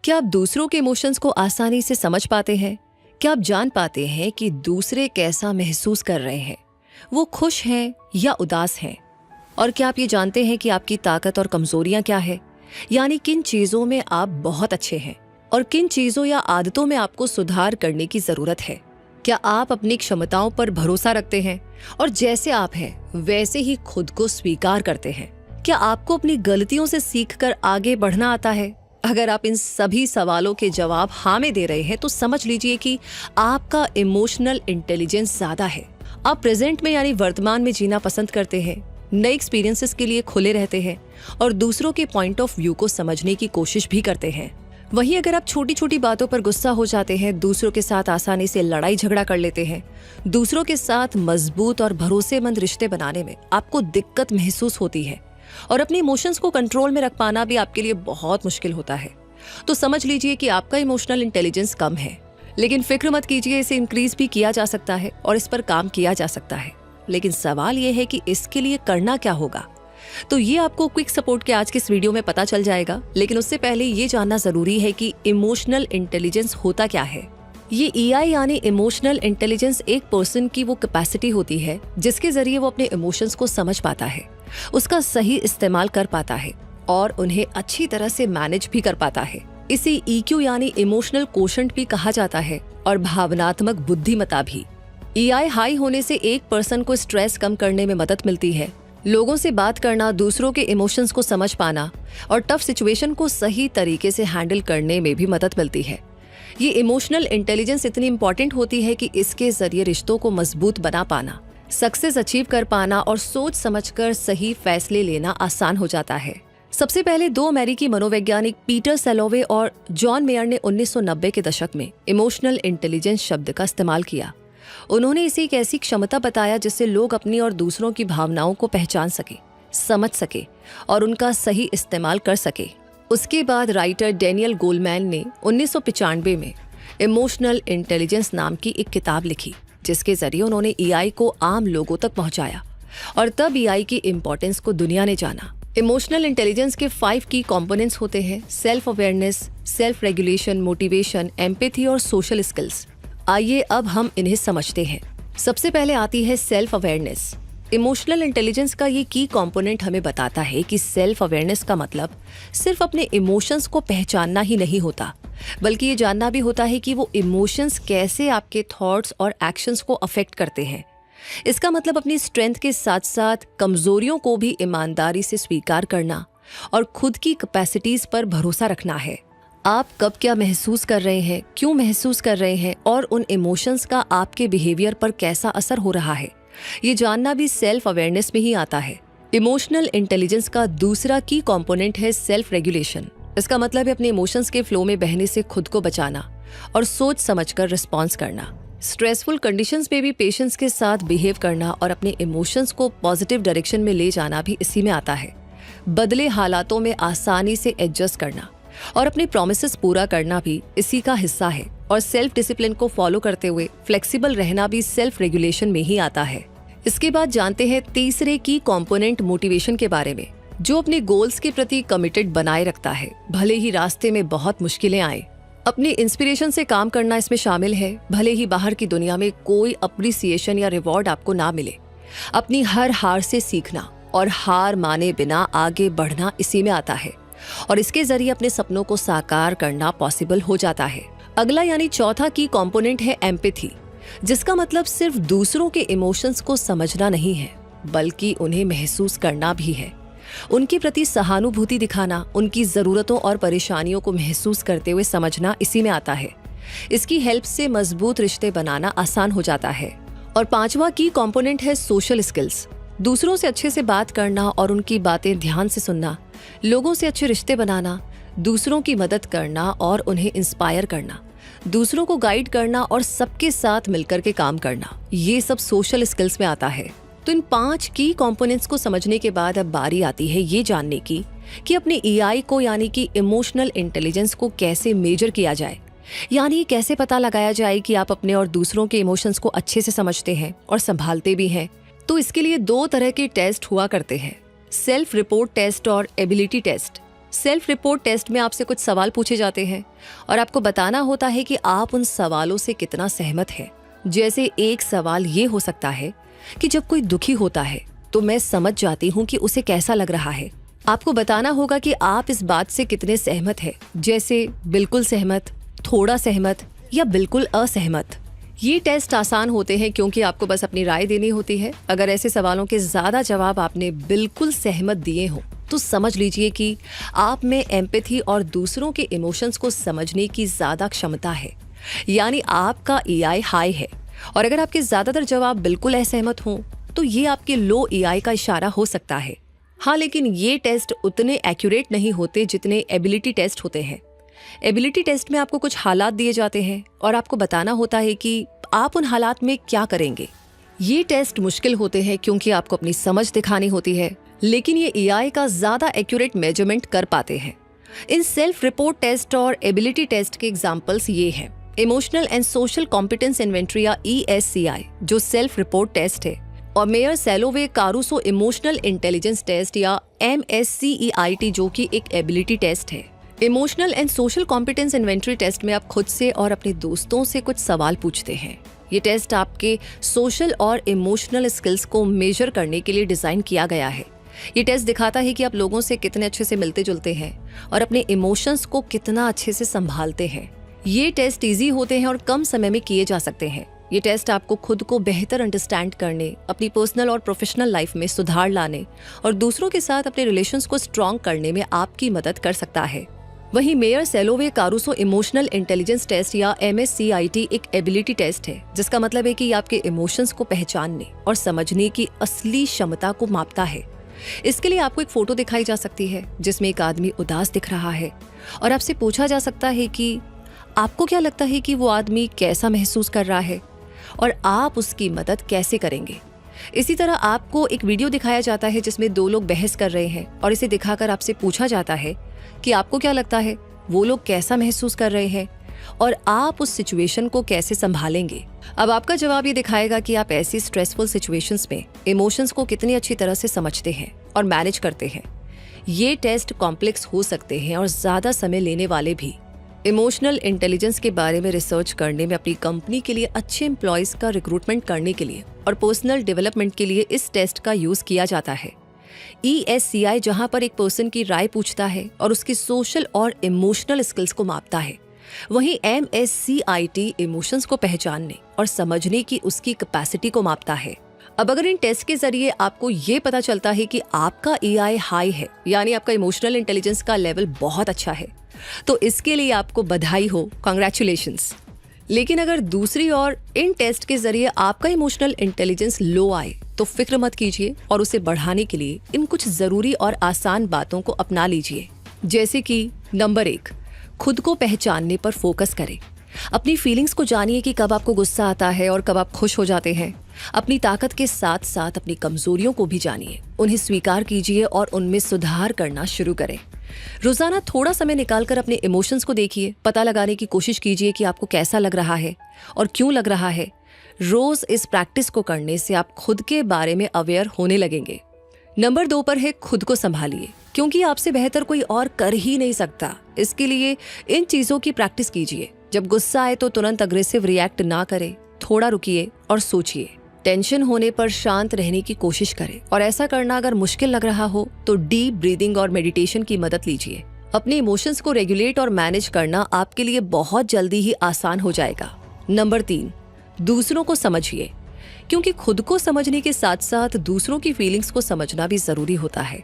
क्या आप दूसरों के इमोशंस को आसानी से समझ पाते हैं? क्या आप जान पाते हैं कि दूसरे कैसा महसूस कर रहे हैं? वो खुश हैं या उदास हैं? और क्या आप ये जानते हैं कि आपकी ताकत और कमजोरियां क्या है? यानी किन चीजों में आप बहुत अच्छे हैं और किन चीजों या आदतों में आपको सुधार करने की जरूरत है? क्या आप अपनी क्षमताओं पर भरोसा रखते हैं और जैसे आप हैं वैसे ही खुद को स्वीकार करते हैं? क्या आपको अपनी गलतियों से सीखकर आगे बढ़ना आता है? अगर आप इन सभी सवालों के जवाब हाँ में दे रहे हैं तो समझ लीजिए कि आपका इमोशनल इंटेलिजेंस ज्यादा है। आप प्रेजेंट में यानी वर्तमान में जीना पसंद करते हैं, नए एक्सपीरियंसेस के लिए खुले रहते हैं और दूसरों के पॉइंट ऑफ व्यू को समझने की कोशिश भी करते हैं। वहीं अगर आप छोटी छोटी बातों पर गुस्सा हो जाते हैं, दूसरों के साथ आसानी से लड़ाई झगड़ा कर लेते हैं, दूसरों के साथ मजबूत और भरोसेमंद रिश्ते बनाने में आपको दिक्कत महसूस होती है और अपने इमोशंस को कंट्रोल में रख पाना भी आपके लिए बहुत मुश्किल होता है, तो समझ लीजिए कि आपका इमोशनल इंटेलिजेंस कम है। लेकिन फिक्र मत कीजिए, इसे इंक्रीज भी किया जा सकता है और इस पर काम किया जा सकता है। लेकिन सवाल यह है कि इसके लिए करना क्या होगा, तो ये आपको क्विक सपोर्ट के आज के इस वीडियो में पता चल जाएगा। लेकिन उससे पहले ये जानना जरूरी है कि इमोशनल इंटेलिजेंस होता क्या है। ये EI यानी इमोशनल इंटेलिजेंस एक पर्सन की वो कैपेसिटी होती है जिसके जरिए वो अपने इमोशंस को समझ पाता है, उसका सही इस्तेमाल कर पाता है और उन्हें अच्छी तरह से मैनेज भी कर पाता है। इसे EQ यानी इमोशनल कोशेंट भी कहा जाता है और भावनात्मक बुद्धिमत्ता भी। EI हाई होने से एक पर्सन को स्ट्रेस कम करने में मदद मिलती है, लोगों से बात करना, दूसरों के इमोशंस को समझ पाना और टफ सिचुएशन को सही तरीके से हैंडल करने में भी मदद मिलती है। ये इमोशनल इंटेलिजेंस इतनी इंपॉर्टेंट होती है कि इसके जरिए रिश्तों को मजबूत बना पाना, सक्सेस अचीव कर पाना और सोच समझकर सही फैसले लेना आसान हो जाता है। सबसे पहले दो अमेरिकी मनोवैज्ञानिक पीटर सेलोवे और जॉन मेयर ने 1990 के दशक में इमोशनल इंटेलिजेंस शब्द का इस्तेमाल किया। उन्होंने इसे एक ऐसी क्षमता बताया जिससे लोग अपनी और दूसरों की भावनाओं को पहचान सके, समझ सके और उनका सही इस्तेमाल कर सके। उसके बाद राइटर डेनियल गोलमैन ने 1995 में इमोशनल इंटेलिजेंस नाम की एक किताब लिखी, जिसके जरिए उन्होंने EI को आम लोगों तक पहुंचाया और तब EI की इम्पोर्टेंस को दुनिया ने जाना। इमोशनल इंटेलिजेंस के 5 की कंपोनेंट्स होते हैं: self awareness, self regulation, motivation, empathy और सोशल स्किल्स। आइए अब हम इन्हें समझते हैं। सबसे पहले आती है सेल्फ अवेयरनेस। इमोशनल इंटेलिजेंस का ये की कंपोनेंट हमें बताता है कि सेल्फ अवेयरनेस का मतलब सिर्फ अपने इमोशंस को पहचानना ही नहीं होता, बल्कि ये जानना भी होता है कि वो इमोशंस कैसे आपके थॉट्स और एक्शंस को अफेक्ट करते हैं। इसका मतलब अपनी स्ट्रेंथ के साथ साथ कमजोरियों को भी ईमानदारी से स्वीकार करना और खुद की कैपेसिटीज पर भरोसा रखना है। आप कब क्या महसूस कर रहे हैं, क्यों महसूस कर रहे हैं और उन इमोशंस का आपके बिहेवियर पर कैसा असर हो रहा है, ये जानना भी सेल्फ अवेयरनेस में ही आता है। इमोशनल इंटेलिजेंस का दूसरा की कंपोनेंट है सेल्फ रेगुलेशन। इसका मतलब है अपने इमोशंस के फ्लो में बहने से खुद को बचाना और सोच समझकर रिस्पॉन्स करना। स्ट्रेसफुल कंडीशंस में भी पेशेंस के साथ बिहेव करना और अपने इमोशंस को पॉजिटिव डायरेक्शन में ले जाना भी इसी में आता है। बदले हालातों में आसानी से एडजस्ट करना और अपने प्रॉमिसेस पूरा करना भी इसी का हिस्सा है। और सेल्फ डिसिप्लिन को फॉलो करते हुए फ्लेक्सिबल रहना भी सेल्फ रेगुलेशन में ही आता है। इसके बाद जानते हैं तीसरे की कंपोनेंट मोटिवेशन के बारे में, जो अपने गोल्स के प्रति कमिटेड बनाए रखता है, भले ही रास्ते में बहुत मुश्किलें आए। अपने इंस्पिरेशन से काम करना इसमें शामिल है, भले ही बाहर की दुनिया में कोई अप्रिसिएशन या रिवॉर्ड आपको ना मिले। अपनी हर हार से सीखना और हार माने बिना आगे बढ़ना इसी में आता है और इसके जरिए अपने सपनों को साकार करना पॉसिबल हो जाता है। अगला यानी चौथा की कंपोनेंट है एम्पैथी, जिसका मतलब सिर्फ दूसरों के इमोशंस को समझना नहीं है, बल्कि उन्हें महसूस करना भी है। उनके प्रति सहानुभूति दिखाना, उनकी जरूरतों और परेशानियों को महसूस करते हुए समझना इसी में आता है। इसकी हेल्प से मजबूत रिश्ते बनाना आसान हो जाता है। और पांचवा की कंपोनेंट है सोशल स्किल्स। दूसरों से अच्छे से बात करना और उनकी बातें ध्यान से सुनना, लोगों से अच्छे रिश्ते बनाना, दूसरों की मदद करना और उन्हें इंस्पायर करना, दूसरों को गाइड करना और सबके साथ मिलकर के काम करना, ये सब सोशल स्किल्स में आता है। तो इन 5 की कंपोनेंट्स को समझने के बाद अब बारी आती है ये जानने की कि अपने EI को यानी कि इमोशनल इंटेलिजेंस को कैसे मेजर किया जाए, यानी कैसे पता लगाया जाए कि आप अपने और दूसरों के इमोशंस को अच्छे से समझते हैं और संभालते भी हैं। तो इसके लिए 2 तरह के टेस्ट हुआ करते हैं, सेल्फ रिपोर्ट टेस्ट और ability test. Self report test में आपसे कुछ सवाल पूछे जाते हैं और आपको बताना होता है कि आप उन सवालों से कितना सहमत हैं। जैसे एक सवाल ये हो सकता है कि जब कोई दुखी होता है तो मैं समझ जाती हूँ कि उसे कैसा लग रहा है। आपको बताना होगा कि आप इस बात से कितने सहमत हैं, जैसे बिल्कुल सहमत, थोड़ा सहमत या बिल्कुल असहमत। ये टेस्ट आसान होते हैं क्योंकि आपको बस अपनी राय देनी होती है। अगर ऐसे सवालों के ज्यादा जवाब आपने बिल्कुल सहमत दिए हों तो समझ लीजिए कि आप में एम्पैथी और दूसरों के इमोशंस को समझने की ज्यादा क्षमता है, यानी आपका EI हाई है। और अगर आपके ज्यादातर जवाब बिल्कुल असहमत हों तो ये आपके लो EI का इशारा हो सकता है। हाँ, लेकिन ये टेस्ट उतने एक्यूरेट नहीं होते जितने एबिलिटी टेस्ट होते हैं। एबिलिटी टेस्ट में आपको कुछ हालात दिए जाते हैं और आपको बताना होता है कि आप उन हालात में क्या करेंगे। ये टेस्ट मुश्किल होते हैं क्योंकि आपको अपनी समझ दिखानी होती है, लेकिन ये EI का ज्यादा एक्यूरेट मेजरमेंट कर पाते हैं। इन सेल्फ रिपोर्ट टेस्ट और एबिलिटी टेस्ट के एग्जाम्पल्स ये हैं। Emotional and social competence inventory या ESCI जो सेल्फ रिपोर्ट टेस्ट है, और Mayer Salovey Caruso emotional intelligence test या MSCEIT जो कि एक एबिलिटी टेस्ट है। Emotional and social competence inventory test में आप खुद से और अपने दोस्तों से कुछ सवाल पूछते हैं। ये टेस्ट आपके सोशल और इमोशनल स्किल्स को मेजर करने के लिए डिजाइन किया गया है। ये टेस्ट दिखाता है कि आप लोगों से कितने अच्छे से मिलते जुलते हैं और अपने इमोशंस को कितना अच्छे से संभालते हैं। ये टेस्ट इजी होते हैं और कम समय में किए जा सकते हैं। ये टेस्ट आपको खुद को बेहतर अंडरस्टैंड करने, अपनी पर्सनल और प्रोफेशनल लाइफ में सुधार लाने और दूसरों के साथ अपने रिलेशंस को स्ट्रॉन्ग करने में आपकी मदद कर सकता है। वहीं mayor Salovey Caruso emotional intelligence test या MSCIT एक एबिलिटी टेस्ट है, जिसका मतलब है कि ये आपके इमोशंस को पहचानने और समझने की असली क्षमता को मापता है। इसके लिए आपको एक फोटो दिखाई जा सकती है जिसमें एक आदमी उदास दिख रहा है और आपसे पूछा जा सकता है कि आपको क्या लगता है कि वो आदमी कैसा महसूस कर रहा है और आप उसकी मदद कैसे करेंगे। इसी तरह आपको एक वीडियो दिखाया जाता है जिसमें दो लोग बहस कर रहे हैं और इसे दिखाकर आपसे पूछा जाता है कि आपको क्या लगता है वो लोग कैसा महसूस कर रहे हैं और आप उस सिचुएशन को कैसे संभालेंगे। अब आपका जवाब ये दिखाएगा कि आप ऐसी स्ट्रेसफुल सिचुएशंस में इमोशंस को कितनी अच्छी तरह से समझते हैं और मैनेज करते हैं। ये टेस्ट कॉम्प्लेक्स हो सकते हैं और ज्यादा समय लेने वाले भी। इमोशनल इंटेलिजेंस के बारे में रिसर्च करने में, अपनी कंपनी के लिए अच्छे एम्प्लॉयज का रिक्रूटमेंट करने के लिए और पर्सनल डेवलपमेंट के लिए इस टेस्ट का यूज किया जाता है। ESCI जहां पर एक पर्सन की राय पूछता है और उसकी सोशल और इमोशनल स्किल्स को मापता है, वहीं MSCIT इमोशंस को पहचानने और समझने की उसकी कैपेसिटी को मापता है। अब अगर इन टेस्ट के जरिए आपको ये पता चलता है कि आपका EI हाई है, यानी आपका इमोशनल इंटेलिजेंस का लेवल बहुत अच्छा है, तो इसके लिए आपको बधाई हो, कांग्रेचुलेशंस। लेकिन अगर दूसरी ओर इन टेस्ट के जरिए आपका इमोशनल इंटेलिजेंस लो आए तो फिक्र मत कीजिए और उसे बढ़ाने के लिए इन कुछ जरूरी और आसान बातों को अपना लीजिए। जैसे कि नंबर 1, खुद को पहचानने पर फोकस करें। अपनी फीलिंग्स को जानिए कि कब आपको गुस्सा आता है और कब आप खुश हो जाते हैं। अपनी ताकत के साथ साथ अपनी कमजोरियों को भी जानिए, उन्हें स्वीकार कीजिए और उनमें सुधार करना शुरू करें। रोजाना थोड़ा समय निकालकर अपने इमोशंस को देखिए, पता लगाने की कोशिश कीजिए कि आपको कैसा लग रहा है और क्यों लग रहा है। रोज इस प्रैक्टिस को करने से आप खुद के बारे में अवेयर होने लगेंगे। नंबर 2 पर है खुद को संभालिए, क्योंकि आपसे बेहतर कोई और कर ही नहीं सकता। इसके लिए इन चीजों की प्रैक्टिस कीजिए। जब गुस्सा आए तो तुरंत अग्रेसिव रिएक्ट ना करें, थोड़ा रुकिए और सोचिए। टेंशन होने पर शांत रहने की कोशिश करें और ऐसा करना अगर मुश्किल लग रहा हो तो डीप ब्रीदिंग और मेडिटेशन की मदद लीजिए। अपने इमोशंस को रेगुलेट और मैनेज करना आपके लिए बहुत जल्दी ही आसान हो जाएगा। नंबर 3, दूसरों को समझिए, क्योंकि खुद को समझने के साथ साथ दूसरों की फीलिंग्स को समझना भी जरूरी होता है।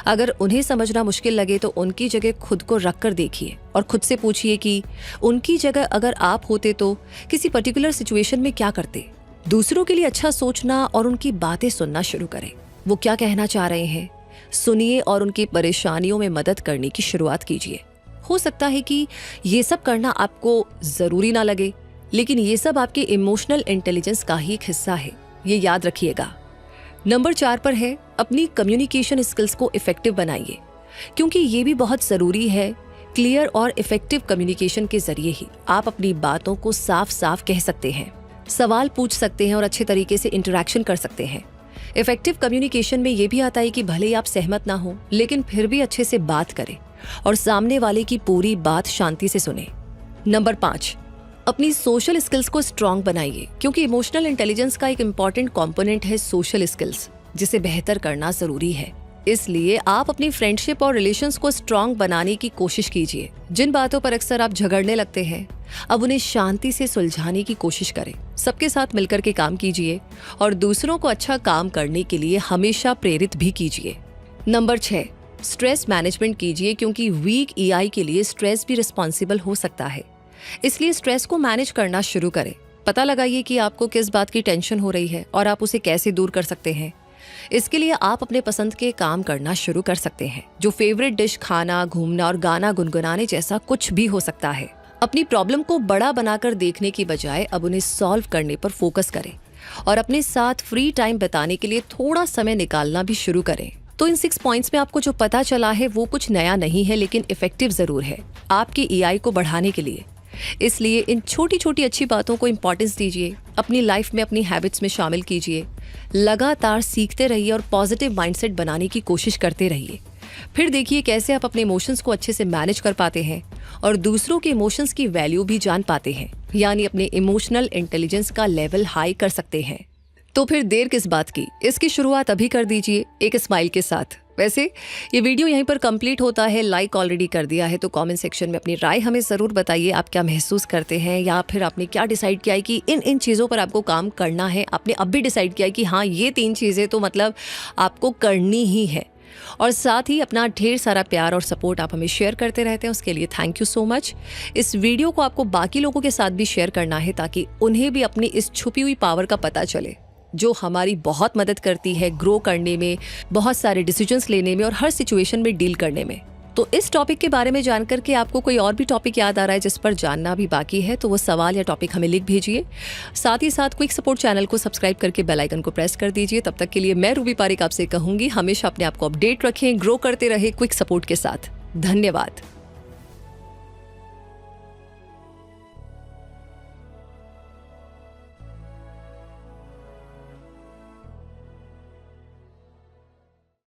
अगर उन्हें समझना मुश्किल लगे तो उनकी जगह खुद को रख कर देखिए और खुद से पूछिए कि उनकी जगह अगर आप होते तो किसी पर्टिकुलर सिचुएशन में क्या करते। दूसरों के लिए अच्छा सोचना और उनकी बातें सुनना शुरू करें। वो क्या कहना चाह रहे हैं सुनिए और उनकी परेशानियों में मदद करने की शुरुआत कीजिए। हो सकता है कि ये सब करना आपको जरूरी ना लगे, लेकिन ये सब आपके इमोशनल इंटेलिजेंस का ही एक हिस्सा है, ये याद रखिएगा। नंबर 4 पर है अपनी कम्युनिकेशन स्किल्स को इफेक्टिव बनाइए, क्योंकि ये भी बहुत जरूरी है। क्लियर और इफेक्टिव कम्युनिकेशन के जरिए ही आप अपनी बातों को साफ साफ कह सकते हैं, सवाल पूछ सकते हैं और अच्छे तरीके से इंटरेक्शन कर सकते हैं। इफेक्टिव कम्युनिकेशन में ये भी आता है कि भले ही आप सहमत ना हो, लेकिन फिर भी अच्छे से बात करें और सामने वाले की पूरी बात शांति से सुने। नंबर 5, अपनी सोशल स्किल्स को स्ट्रांग बनाइए, क्योंकि इमोशनल इंटेलिजेंस का एक इम्पॉर्टेंट कंपोनेंट है सोशल स्किल्स, जिसे बेहतर करना जरूरी है। इसलिए आप अपनी फ्रेंडशिप और रिलेशंस को स्ट्रांग बनाने की कोशिश कीजिए। जिन बातों पर अक्सर आप झगड़ने लगते हैं, अब उन्हें शांति से सुलझाने की कोशिश करें। सबके साथ मिलकर के काम कीजिए और दूसरों को अच्छा काम करने के लिए हमेशा प्रेरित भी कीजिए। नंबर 6, स्ट्रेस मैनेजमेंट कीजिए, क्योंकि वीक ईआई के लिए स्ट्रेस भी रिस्पॉन्सिबल हो सकता है। इसलिए स्ट्रेस को मैनेज करना शुरू करें। पता लगाइए कि आपको किस बात की टेंशन हो रही है और आप उसे कैसे दूर कर सकते हैं। इसके लिए आप अपने पसंद के काम करना शुरू कर सकते हैं, जो फेवरेट डिश खाना, घूमना और गाना गुनगुनाने जैसा कुछ भी हो सकता है। अपनी प्रॉब्लम को बड़ा बनाकर देखने की बजाय अब उन्हें सॉल्व करने पर फोकस करें और अपने साथ फ्री टाइम बिताने के लिए थोड़ा समय निकालना भी शुरू करें। तो इन 6 पॉइंट्स में आपको जो पता चला है वो कुछ नया नहीं है, लेकिन इफेक्टिव जरूर है आपकी ईआई को बढ़ाने के लिए। इसलिए इन छोटी छोटी अच्छी बातों को इंपॉर्टेंस दीजिए, अपनी लाइफ में अपनी हैबिट्स में शामिल कीजिए, लगातार सीखते रहिए और पॉजिटिव माइंडसेट बनाने की कोशिश करते रहिए। फिर देखिए कैसे आप अपने इमोशंस को अच्छे से मैनेज कर पाते हैं और दूसरों के इमोशंस की वैल्यू भी जान पाते हैं, यानी अपने इमोशनल इंटेलिजेंस का लेवल हाई कर सकते हैं। तो फिर देर किस बात की, इसकी शुरुआत अभी कर दीजिए एक स्माइल के साथ। वैसे ये वीडियो यहीं पर कंप्लीट होता है। लाइक ऑलरेडी कर दिया है तो कमेंट सेक्शन में अपनी राय हमें ज़रूर बताइए। आप क्या महसूस करते हैं, या फिर आपने क्या डिसाइड किया है कि इन चीज़ों पर आपको काम करना है। आपने अब भी डिसाइड किया है कि हाँ, ये 3 चीज़ें तो मतलब आपको करनी ही है। और साथ ही अपना ढेर सारा प्यार और सपोर्ट आप हमें शेयर करते रहते हैं, उसके लिए थैंक यू सो मच। इस वीडियो को आपको बाकी लोगों के साथ भी शेयर करना है, ताकि उन्हें भी अपनी इस छुपी हुई पावर का पता चले, जो हमारी बहुत मदद करती है ग्रो करने में, बहुत सारे डिसीजंस लेने में और हर सिचुएशन में डील करने में। तो इस टॉपिक के बारे में जानकर के आपको कोई और भी टॉपिक याद आ रहा है जिस पर जानना भी बाकी है, तो वो सवाल या टॉपिक हमें लिख भेजिए। साथ ही साथ क्विक सपोर्ट चैनल को सब्सक्राइब करके बेल आइकन को प्रेस कर दीजिए। तब तक के लिए मैं रूबी पारिक आपसे कहूंगी, हमेशा अपने आप को अपडेट रखें, ग्रो करते रहे क्विक सपोर्ट के साथ। धन्यवाद।